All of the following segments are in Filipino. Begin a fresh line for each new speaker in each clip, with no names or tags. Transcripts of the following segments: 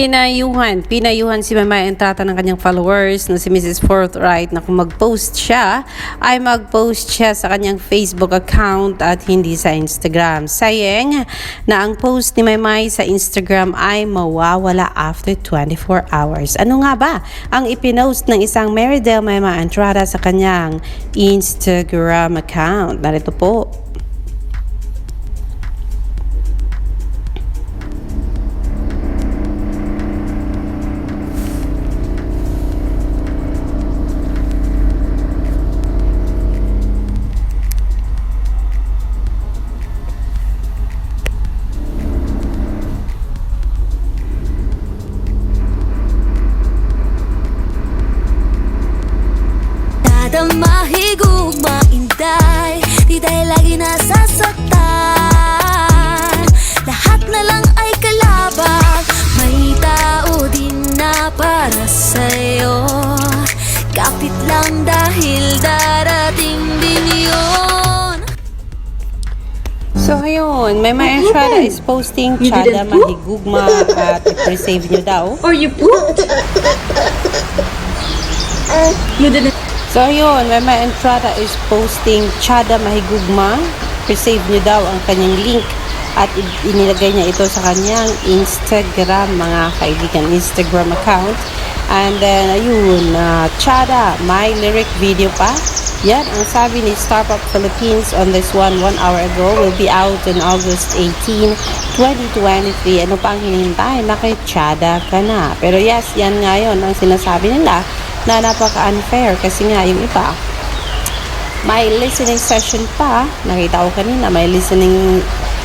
Pinayuhan si Mama Entrata ng kanyang followers na si Mrs. Forthright na kung mag-post siya, ay mag-post siya sa kanyang Facebook account at hindi sa Instagram. Sayang na ang post ni Maymay sa Instagram ay mawawala after 24 hours. Ano nga ba ang ipinost ng isang Meridel Mama Entrata sa kanyang Instagram account? Narito po.
Mahigugma inday, di tayo lagi nasasaktan. Lahat na lang ay kalabag, may tao din na para sa'yo. Kapit lang dahil darating din yun.
So ayun, Mama Entrata is posting Chada Mahigugma at i-presave nyo daw.
Or you pooped? You didn't.
So ayun, Mama Entrata is posting Chada Mahigugma. Presave nyo daw ang kanyang link at inilagay niya ito sa kanyang Instagram, mga kaibigan, Instagram account. And then ayun, Chada, my lyric video pa. Yan, ang sabi ni Startup Philippines on this one hour ago, will be out on August 18, 2023. Ano pa ang hinihintay? Naki-Chada ka na. Pero yes, yan nga yun ang sinasabi nila na napaka-unfair kasi nga yung iba may listening session pa. Nakita ko kanina may listening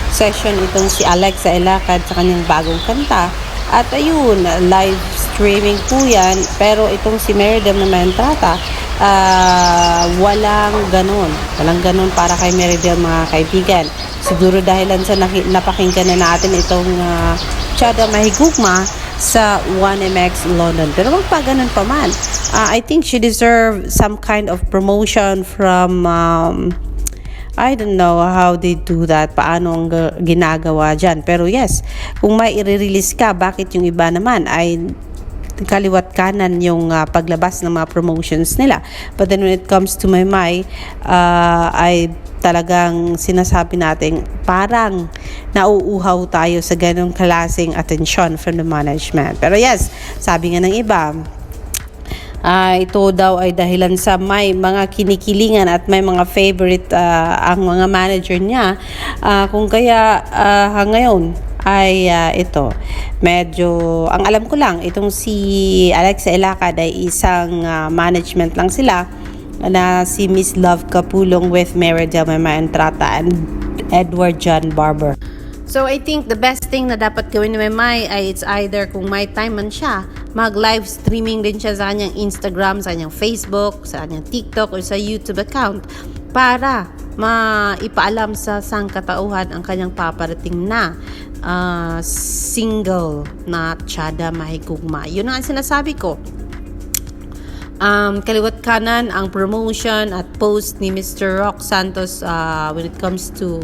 session itong si Alexa Ilacad sa kanyang bagong kanta at ayun, live streaming po yan, pero itong si Meridel Mama Entrata walang ganun para kay Meridel, mga kaibigan. Siguro dahilan sa napakinggan na natin itong Chada Mahigugma sa 1MX London. Pero wag pa ganun pa man. I think she deserve some kind of promotion from I don't know how they do that, paano ang ginagawa dyan. Pero yes, kung may i-release ka, bakit yung iba naman ay kaliwat kanan yung paglabas ng mga promotions nila. But then when it comes to Maymay, ay talagang sinasabi natin parang nauuhaw tayo sa ganong klaseng atensyon from the management. Pero yes, sabi nga ng iba, ito daw ay dahilan sa may mga kinikilingan at may mga favorite ang mga manager niya, kung kaya ngayon ay ito medyo, ang alam ko lang, itong si Alexa Ilacad ay isang management lang sila na si Miss Love Kapulong with Meridel Mama Entrata and Edward John Barber. So I think the best thing na dapat gawin ni Maymay ay it's either kung may time man siya, mag-live streaming din siya sa kanyang Instagram, sa kanyang Facebook, sa kanyang TikTok o sa YouTube account para maipaalam sa sangkatauhan ang kanyang paparating na single na Chada Mahigugma. Yun ang sinasabi ko. Kaliwat kanan ang promotion at post ni Mr. Rock Santos when it comes to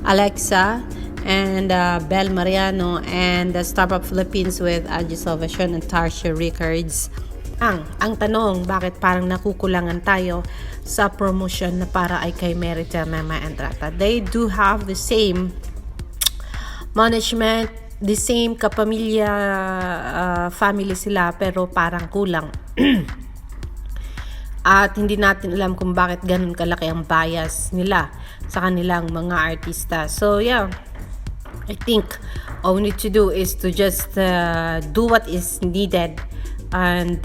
Alexa and Bel Mariano and Startup Philippines with Angie Salvacion and Tarsha Rickards. Ang tanong, bakit parang nakukulangan tayo sa promotion na para ay kay Meridel Mama Entrata? They do have the same management, the same kapamilya, family sila, pero parang kulang. At hindi natin alam kung bakit ganun kalaki ang bias nila sa kanilang mga artista. So yeah, I think all we need to do is to just do what is needed and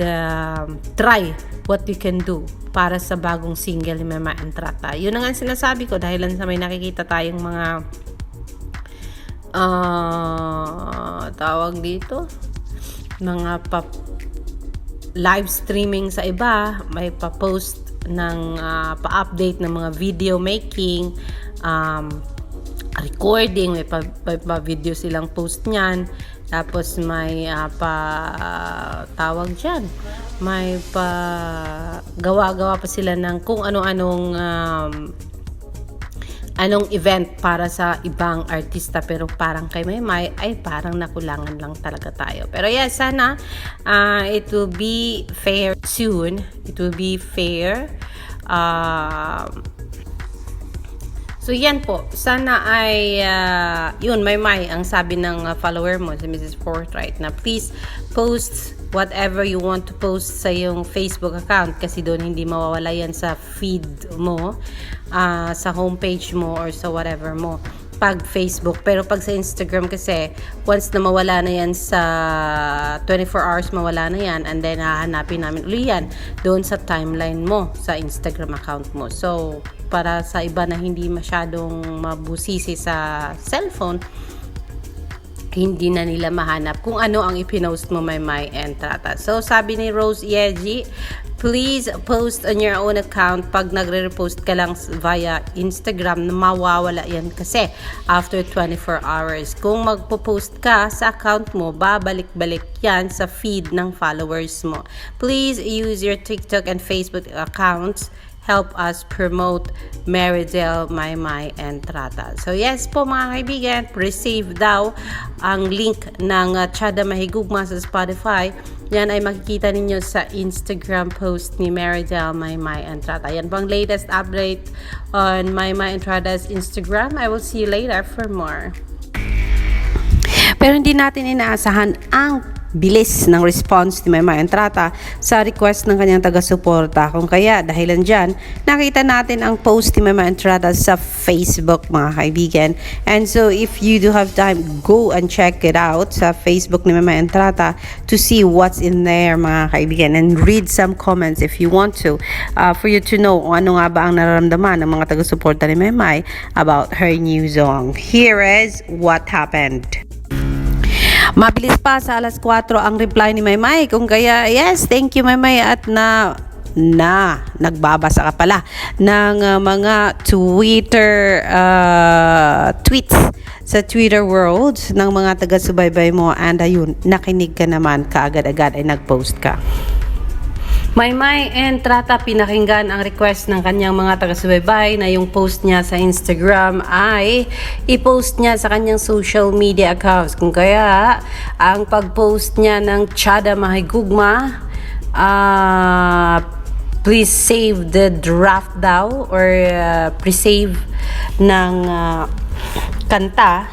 try what we can do para sa bagong single ni Mama Entrata. Yun ang sinasabi ko dahil sa may nakikita tayong mga tawag dito, mga live streaming sa iba, may pa-post ng pa-update ng mga video making, recording, may pa-video silang post niyan. Tapos may tawag dyan, may gawa-gawa pa sila ng kung ano-anong anong event para sa ibang artista, pero parang kay Maymay ay parang nakulangan lang talaga tayo. Pero yes, sana it will be fair soon. It will be fair. So yan po, sana ay yun, Maymay, ang sabi ng follower mo si Mrs. Forthright na please post whatever you want to post sa yung Facebook account, kasi doon hindi mawawala yan sa feed mo, sa homepage mo or sa whatever mo pag Facebook. Pero pag sa Instagram kasi, once na mawala na yan sa 24 hours, mawala na yan, and then hahanapin namin uli yan doon sa timeline mo sa Instagram account mo. So para sa iba na hindi masyadong mabusisi sa cellphone, hindi na nila mahanap kung ano ang ipinost mo, Maymay Entrata. So sabi ni Rose Yeji, please post on your own account. Pag nagre-repost ka lang via Instagram, mawawala yan kasi after 24 hours. Kung magpo-post ka sa account mo, babalik-balik yan sa feed ng followers mo. Please use your TikTok and Facebook accounts. Help us promote Meridel, Maymay Entrata. So yes po mga kaibigan, receive daw ang link ng Tiyada Mahigugma sa Spotify. Yan ay makikita ninyo sa Instagram post ni Meridel, Maymay Entrata. Yan po ang latest update on Maymay Entrata's Instagram. I will see you later for more. Pero hindi natin inaasahan ang bilis ng response ni Maymay Entrata sa request ng kanyang taga-suporta. Kung kaya, dahilan dyan, nakita natin ang post ni Maymay Entrata sa Facebook, mga kaibigan. And so, if you do have time, go and check it out sa Facebook ni Maymay Entrata to see what's in there, mga kaibigan. And read some comments if you want to, for you to know kung ano nga ba ang nararamdaman ng mga taga-suporta ni Maymay about her new song. Here is what happened. Mabilis pa, sa alas 4 ang reply ni Maymay. Kung kaya, yes, thank you Maymay, at nagbabasa ka pala ng mga Twitter tweets sa Twitter world ng mga taga-subaybay mo, and ayun, nakinig ka naman, kaagad-agad ay nag-post ka. Maymay Entrata, pinakinggan ang request ng kanyang mga taga-subaybay na yung post niya sa Instagram ay i-post niya sa kanyang social media accounts. Kung kaya, ang pag-post niya ng Tiyada Mahigugma, please save the draft daw or pre-save ng kanta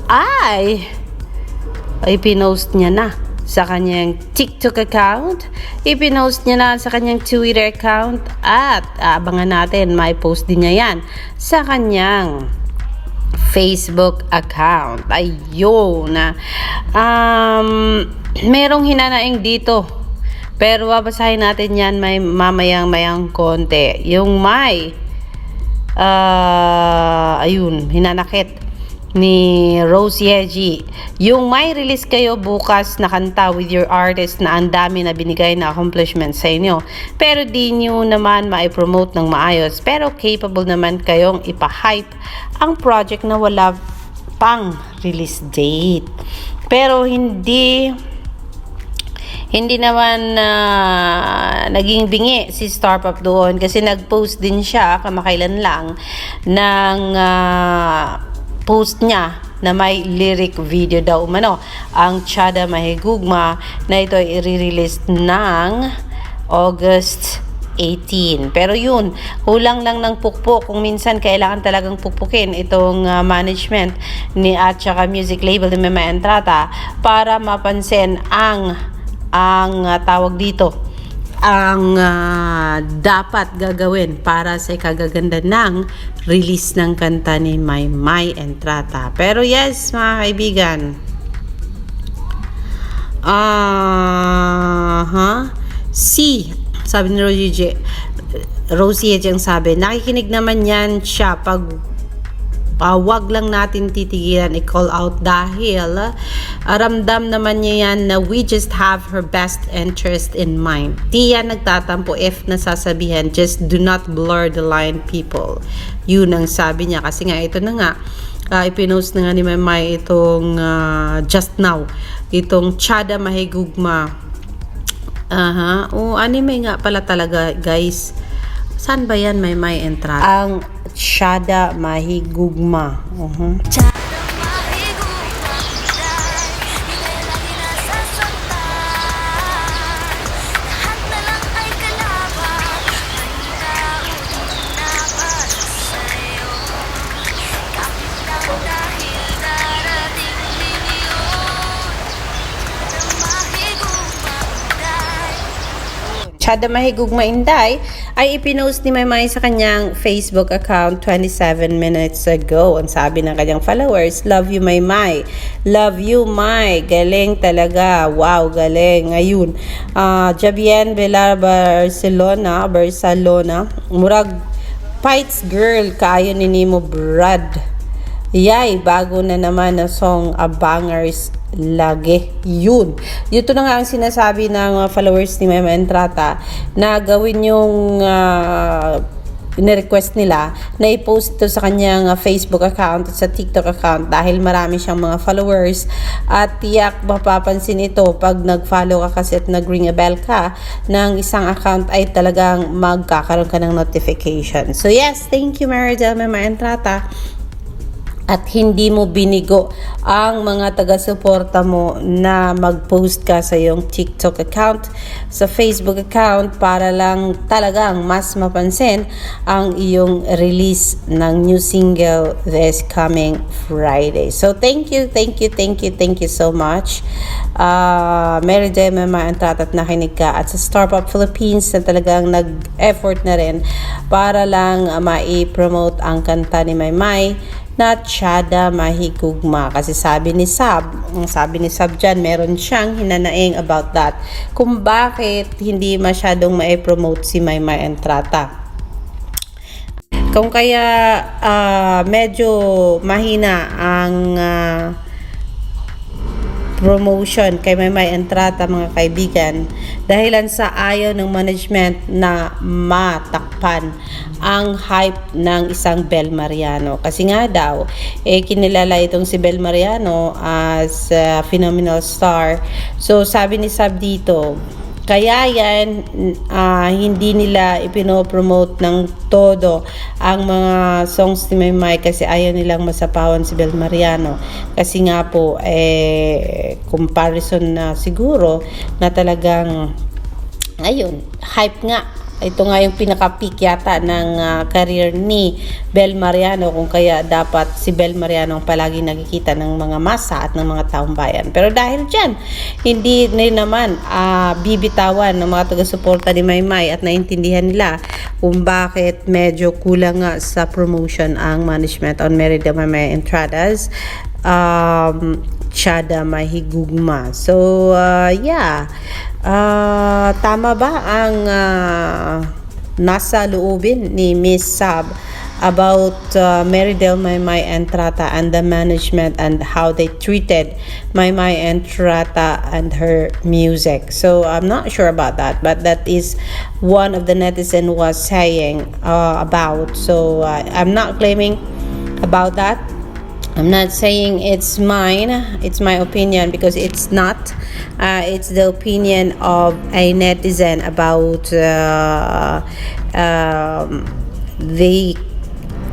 ay pinost niya na sa kanyang TikTok account, ipinost niya na sa kanyang Twitter account, at abangan natin, may post din niya yan sa kanyang Facebook account. Ayun na. Merong hinanaing dito, pero babasahin natin yan may mamayang konti. Yung may ayun, hinanakit ni Rose Yeji, yung may release kayo bukas na kanta with your artist na ang dami na binigay na accomplishment sa inyo, pero di nyo naman ma-promote ng maayos, pero capable naman kayong ipa-hype ang project na wala pang release date. Pero hindi naman naging bingi si Star Pop doon, kasi nag-post din siya kamakailan lang ng post niya na may lyric video daw umano ang Tiyada Mahigugma, na ito ay i-release ng August 18. Pero yun, kulang lang ng pukpok. Kung minsan kailangan talagang pukpukin itong management ni at saka music label ni Maymay Entrata para mapansin ang tawag dito, ang dapat gagawin para sa ikagaganda ng release ng kanta ni Maymay Entrata. Pero yes, mga kaibigan, sabi ni Rosie ang sabi, nakikinig naman yan siya pag wag lang natin titigilan i-call out, dahil ramdam naman niya yan na we just have her best interest in mind. Di yan nagtatampo if nasasabihan, just do not blur the line, people. Yun ang sabi niya, kasi nga ito na nga, ipinost na nga ni Maymay itong just now, itong Tiyada Mahigugma. Anime nga pala talaga, guys. Saan ba yan may entrada? Ang Tiyada Mahigugma.
Tiyada mahigugma, di tayo lagi nasasaktan. Lahat na lang ay kalaban, may tao din na para sa'yo. Kapit lang dahil darating din yun. Tiyada mahigugma,
Tiyada Mahigugma Inday ay ipinost ni Maymay sa kanyang Facebook account 27 minutes ago. Ang sabi ng kanyang followers, "Love you Maymay. Love you May. Galing talaga. Wow, galing." Ayun. Javier Villar Barcelona. Murag Fights Girl. Kaayo ni Nemo Brad. Yay, bago na naman na song Abangers lagi. Yun. Ito na nga ang sinasabi ng followers ni Mema Entrata na gawin yung ni-request nila na i-post ito sa kanyang Facebook account at sa TikTok account dahil marami siyang mga followers at tiyak mapapansin ito pag nag-follow ka kasi at nag-ring a bell ka ng isang account ay talagang magkakaroon ka ng notification. So yes, thank you Meridel Mema Entrata. At hindi mo binigo ang mga taga-suporta mo na mag-post ka sa iyong TikTok account, sa Facebook account para lang talagang mas mapansin ang iyong release ng new single this coming Friday. So thank you so much. Mary J. Mema Entrata at nakinig ka at sa Star Pop Philippines na talagang nag-effort na rin para lang ma-promote ang kanta ni Maymay na Tiyada Mahigugma. Kasi sabi ni Sab dyan, meron siyang hinanaing about that. Kung bakit hindi masyadong ma-promote si Maymay Entrata. Kung kaya medyo mahina ang promotion kay Maymay Entrata mga kaibigan dahilan sa ayaw ng management na matakpan ang hype ng isang Bel Mariano kasi nga daw kinilala itong si Bel Mariano as a phenomenal star. So sabi ni Sab dito, kaya yan hindi nila ipinopromote ng todo ang mga songs ni Maymay kasi ayaw nilang masapawan si Bel Mariano kasi nga po comparison na siguro na talagang ayun, hype nga. Ito nga yung pinaka-peak yata ng career ni Bel Mariano kung kaya dapat si Bel Mariano ang palagi nakikita ng mga masa at ng mga taong bayan. Pero dahil dyan, hindi naman bibitawan ng mga taga-suporta ni Maymay at naintindihan nila kung bakit medyo kulang nga sa promotion ang management on Merida Maymay Entrada's Tiyada Mahigugma. So, tama ba ang nasa loobin ni Miss Sab about Meridel Maymay Entrata and the management and how they treated Maymay Entrata and her music? So, I'm not sure about that, but that is one of the netizen was saying about. So, I'm not claiming about that. I'm not saying it's mine, it's my opinion because it's not. It's the opinion of a netizen about the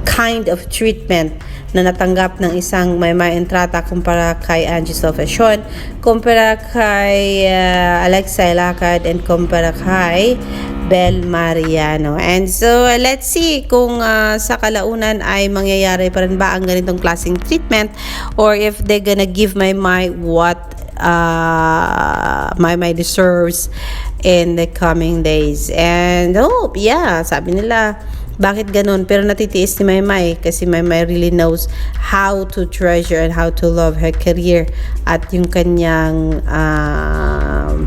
kind of treatment na natanggap ng isang Maymay Entrata kumpara kay Angie Sofasyon, kumpara kay Alexa Ilacad, and kumpara kay Bel Mariano. And so, let's see kung sa kalaunan ay mangyayari pa rin ba ang ganitong klaseng treatment or if they're gonna give Maymay what Maymay deserves in the coming days. And sabi nila, bakit ganun? Pero natitiis ni Maymay kasi Maymay really knows how to treasure and how to love her career at yung kanyang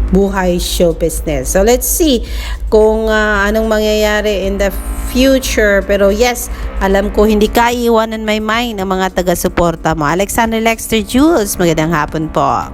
buhay show business. So let's see kung anong mangyayari in the future. Pero yes, alam ko hindi kaiiwanan Maymay ng mga taga-suporta mo. Alexander Lexter Jules, magandang hapon po.